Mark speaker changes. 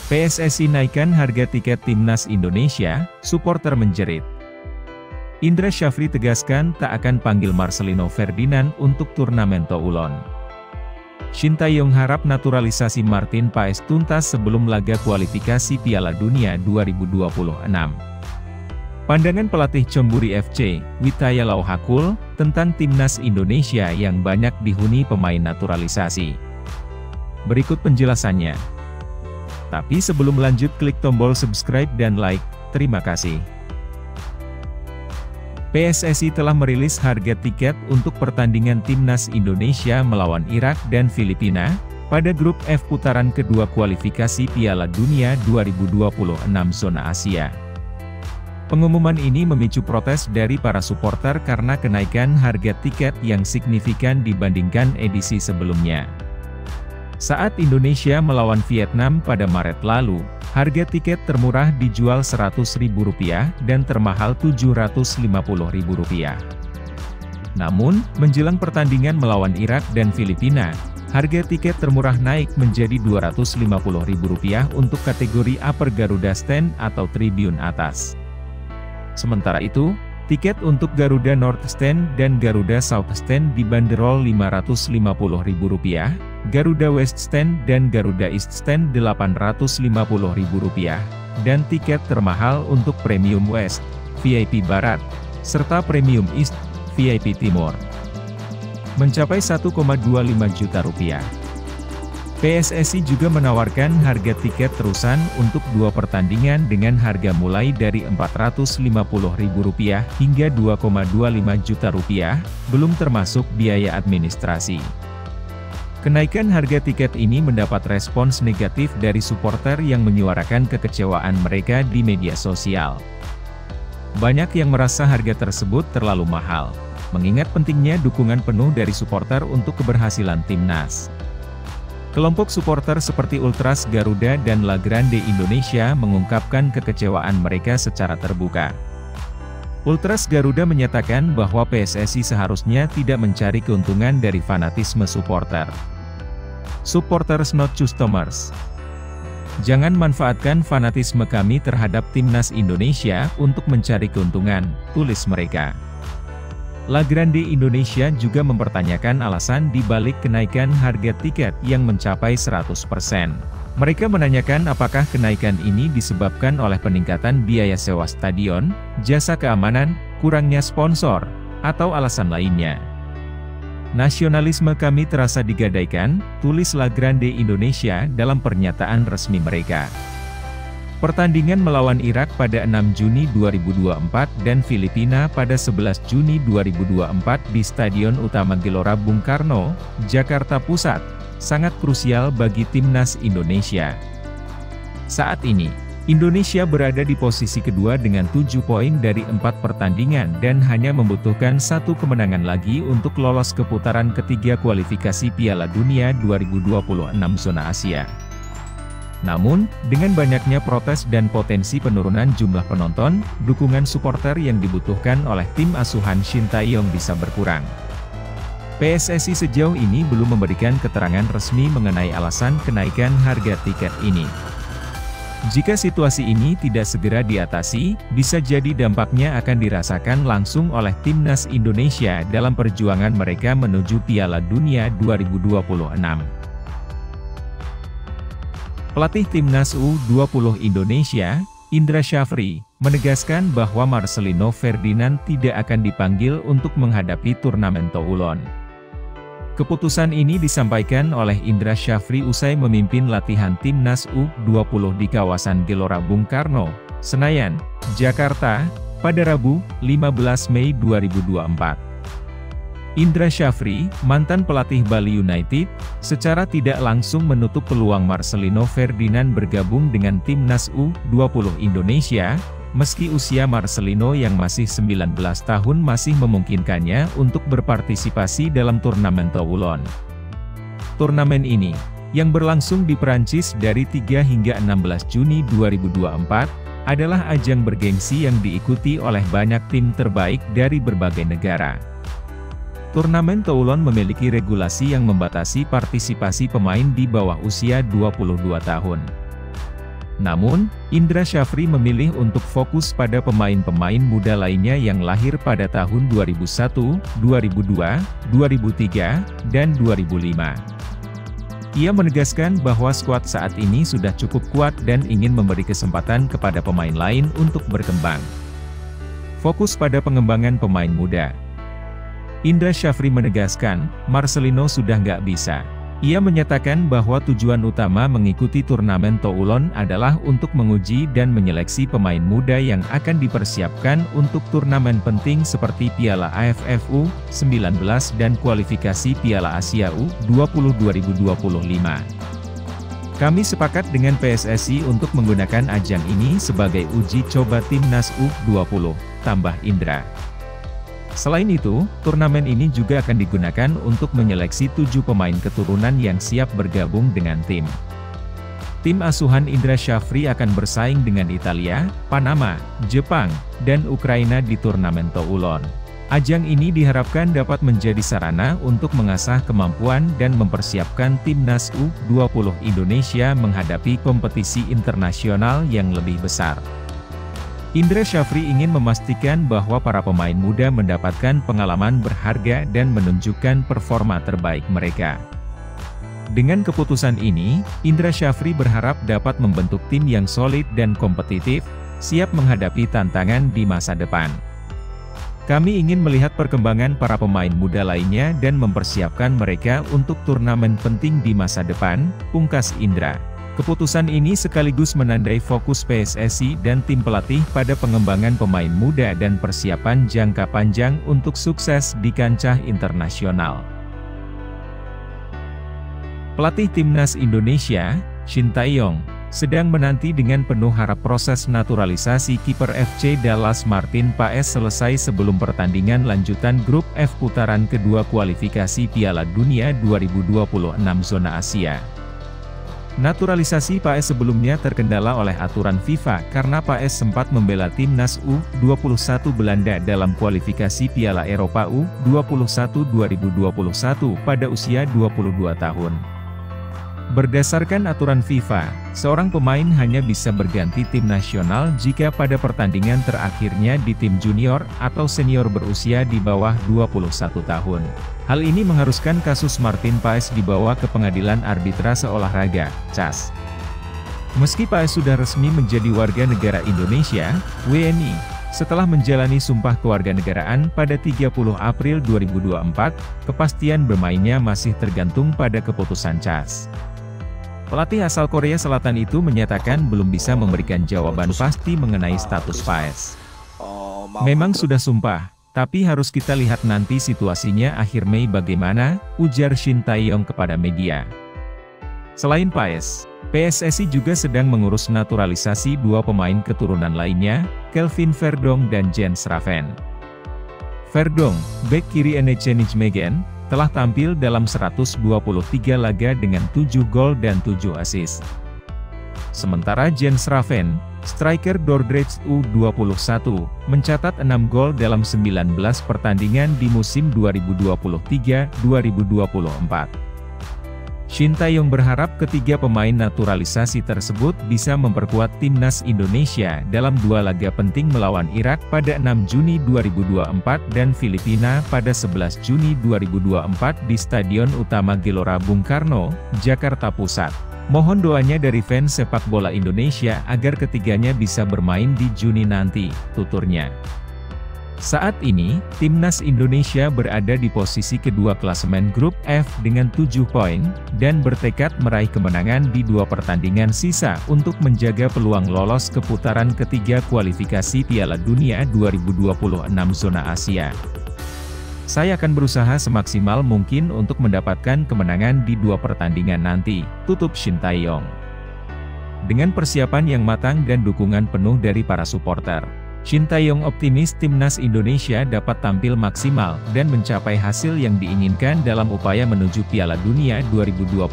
Speaker 1: PSSI naikkan harga tiket Timnas Indonesia, supporter menjerit. Indra Syafri tegaskan tak akan panggil Marcelino Ferdinand untuk turnamen Toulon. Shin Tae-yong harap naturalisasi Martin Paes tuntas sebelum laga kualifikasi Piala Dunia 2026. Pandangan pelatih Chonburi FC, Witaya Lauhakul, tentang Timnas Indonesia yang banyak dihuni pemain naturalisasi. Berikut penjelasannya. Tapi sebelum lanjut, klik tombol subscribe dan like, terima kasih. PSSI telah merilis harga tiket untuk pertandingan Timnas Indonesia melawan Irak dan Filipina, pada grup F putaran kedua kualifikasi Piala Dunia 2026 zona Asia. Pengumuman ini memicu protes dari para supporter karena kenaikan harga tiket yang signifikan dibandingkan edisi sebelumnya. Saat Indonesia melawan Vietnam pada Maret lalu, harga tiket termurah dijual Rp100.000 dan termahal Rp750.000. Namun, menjelang pertandingan melawan Irak dan Filipina, harga tiket termurah naik menjadi Rp250.000 untuk kategori Upper Garuda Stand atau tribun atas. Sementara itu, tiket untuk Garuda North Stand dan Garuda South Stand dibanderol Rp550.000, Garuda West Stand dan Garuda East Stand Rp850.000, dan tiket termahal untuk Premium West, VIP Barat, serta Premium East, VIP Timur, mencapai Rp1,25 juta. PSSI juga menawarkan harga tiket terusan untuk dua pertandingan dengan harga mulai dari Rp450.000 hingga Rp2,25 juta, belum termasuk biaya administrasi. Kenaikan harga tiket ini mendapat respons negatif dari supporter yang menyuarakan kekecewaan mereka di media sosial. Banyak yang merasa harga tersebut terlalu mahal, mengingat pentingnya dukungan penuh dari supporter untuk keberhasilan timnas. Kelompok supporter seperti Ultras Garuda dan La Grande Indonesia mengungkapkan kekecewaan mereka secara terbuka. Ultras Garuda menyatakan bahwa PSSI seharusnya tidak mencari keuntungan dari fanatisme supporter. Supporters not customers. Jangan manfaatkan fanatisme kami terhadap Timnas Indonesia untuk mencari keuntungan, tulis mereka. La Grande Indonesia juga mempertanyakan alasan di balik kenaikan harga tiket yang mencapai 100%. Mereka menanyakan apakah kenaikan ini disebabkan oleh peningkatan biaya sewa stadion, jasa keamanan, kurangnya sponsor, atau alasan lainnya. Nasionalisme kami terasa digadaikan, tulis La Grande Indonesia dalam pernyataan resmi mereka. Pertandingan melawan Irak pada 6 Juni 2024 dan Filipina pada 11 Juni 2024 di Stadion Utama Gelora Bung Karno, Jakarta Pusat, sangat krusial bagi Timnas Indonesia. Saat ini, Indonesia berada di posisi kedua dengan 7 poin dari 4 pertandingan dan hanya membutuhkan 1 kemenangan lagi untuk lolos ke putaran ketiga kualifikasi Piala Dunia 2026 zona Asia. Namun, dengan banyaknya protes dan potensi penurunan jumlah penonton, dukungan supporter yang dibutuhkan oleh tim asuhan Shin Tae-yong bisa berkurang. PSSI sejauh ini belum memberikan keterangan resmi mengenai alasan kenaikan harga tiket ini. Jika situasi ini tidak segera diatasi, bisa jadi dampaknya akan dirasakan langsung oleh Timnas Indonesia dalam perjuangan mereka menuju Piala Dunia 2026. Pelatih Timnas U20 Indonesia, Indra Syafri, menegaskan bahwa Marcelino Ferdinand tidak akan dipanggil untuk menghadapi turnamen Toulon. Keputusan ini disampaikan oleh Indra Syafri usai memimpin latihan Timnas U20 di kawasan Gelora Bung Karno, Senayan, Jakarta, pada Rabu, 15 Mei 2024. Indra Syafri, mantan pelatih Bali United, secara tidak langsung menutup peluang Marcelino Ferdinand bergabung dengan Timnas U20 Indonesia, meski usia Marcelino yang masih 19 tahun masih memungkinkannya untuk berpartisipasi dalam turnamen Toulon. Turnamen ini, yang berlangsung di Perancis dari 3 hingga 16 Juni 2024, adalah ajang bergengsi yang diikuti oleh banyak tim terbaik dari berbagai negara. Turnamen Toulon memiliki regulasi yang membatasi partisipasi pemain di bawah usia 22 tahun. Namun, Indra Syafri memilih untuk fokus pada pemain-pemain muda lainnya yang lahir pada tahun 2001, 2002, 2003, dan 2005. Ia menegaskan bahwa skuad saat ini sudah cukup kuat dan ingin memberi kesempatan kepada pemain lain untuk berkembang. Fokus pada pengembangan pemain muda. Indra Syafri menegaskan, Marcelino sudah nggak bisa. Ia menyatakan bahwa tujuan utama mengikuti turnamen Toulon adalah untuk menguji dan menyeleksi pemain muda yang akan dipersiapkan untuk turnamen penting seperti Piala AFF U19 dan kualifikasi Piala Asia U20 2025. Kami sepakat dengan PSSI untuk menggunakan ajang ini sebagai uji coba timnas U20, tambah Indra. Selain itu, turnamen ini juga akan digunakan untuk menyeleksi 7 pemain keturunan yang siap bergabung dengan tim. Tim asuhan Indra Syafri akan bersaing dengan Italia, Panama, Jepang, dan Ukraina di turnamen Toulon. Ajang ini diharapkan dapat menjadi sarana untuk mengasah kemampuan dan mempersiapkan timnas U20 Indonesia menghadapi kompetisi internasional yang lebih besar. Indra Syafri ingin memastikan bahwa para pemain muda mendapatkan pengalaman berharga dan menunjukkan performa terbaik mereka. Dengan keputusan ini, Indra Syafri berharap dapat membentuk tim yang solid dan kompetitif, siap menghadapi tantangan di masa depan. Kami ingin melihat perkembangan para pemain muda lainnya dan mempersiapkan mereka untuk turnamen penting di masa depan, pungkas Indra. Keputusan ini sekaligus menandai fokus PSSI dan tim pelatih pada pengembangan pemain muda dan persiapan jangka panjang untuk sukses di kancah internasional. Pelatih Timnas Indonesia, Shin Tae-yong, sedang menanti dengan penuh harap proses naturalisasi kiper FC Dallas Martin Paes selesai sebelum pertandingan lanjutan grup F putaran kedua kualifikasi Piala Dunia 2026 zona Asia. Naturalisasi Paes sebelumnya terkendala oleh aturan FIFA karena Paes sempat membela timnas U21 Belanda dalam kualifikasi Piala Eropa U21 2021 pada usia 22 tahun. Berdasarkan aturan FIFA, seorang pemain hanya bisa berganti tim nasional jika pada pertandingan terakhirnya di tim junior atau senior berusia di bawah 21 tahun. Hal ini mengharuskan kasus Martin Paes dibawa ke Pengadilan Arbitrase Olahraga, CAS. Meski Paes sudah resmi menjadi warga negara Indonesia, WNI, setelah menjalani sumpah kewarganegaraan pada 30 April 2024, kepastian bermainnya masih tergantung pada keputusan CAS. Pelatih asal Korea Selatan itu menyatakan belum bisa memberikan jawaban pasti mengenai status Paes. Memang sudah sumpah, tapi harus kita lihat nanti situasinya akhir Mei bagaimana, ujar Shin Tae-yong kepada media. Selain Paes, PSSI juga sedang mengurus naturalisasi 2 pemain keturunan lainnya, Kelvin Verdong dan Jens Raven. Verdong, bek kiri NEC Nijmegen, telah tampil dalam 123 laga dengan 7 gol dan 7 assist. Sementara Jens Raven, striker Dordrecht U21, mencatat 6 gol dalam 19 pertandingan di musim 2023-2024. Shin Tae-yong berharap ketiga pemain naturalisasi tersebut bisa memperkuat timnas Indonesia dalam 2 laga penting melawan Irak pada 6 Juni 2024 dan Filipina pada 11 Juni 2024 di Stadion Utama Gelora Bung Karno, Jakarta Pusat. Mohon doanya dari fans sepak bola Indonesia agar ketiganya bisa bermain di Juni nanti, tuturnya. Saat ini, timnas Indonesia berada di posisi kedua klasemen grup F dengan 7 poin, dan bertekad meraih kemenangan di 2 pertandingan sisa untuk menjaga peluang lolos ke putaran ketiga kualifikasi Piala Dunia 2026 zona Asia. Saya akan berusaha semaksimal mungkin untuk mendapatkan kemenangan di 2 pertandingan nanti, tutup Shin Tae-yong. Dengan persiapan yang matang dan dukungan penuh dari para supporter, Shin Tae-yong optimis timnas Indonesia dapat tampil maksimal dan mencapai hasil yang diinginkan dalam upaya menuju Piala Dunia 2026.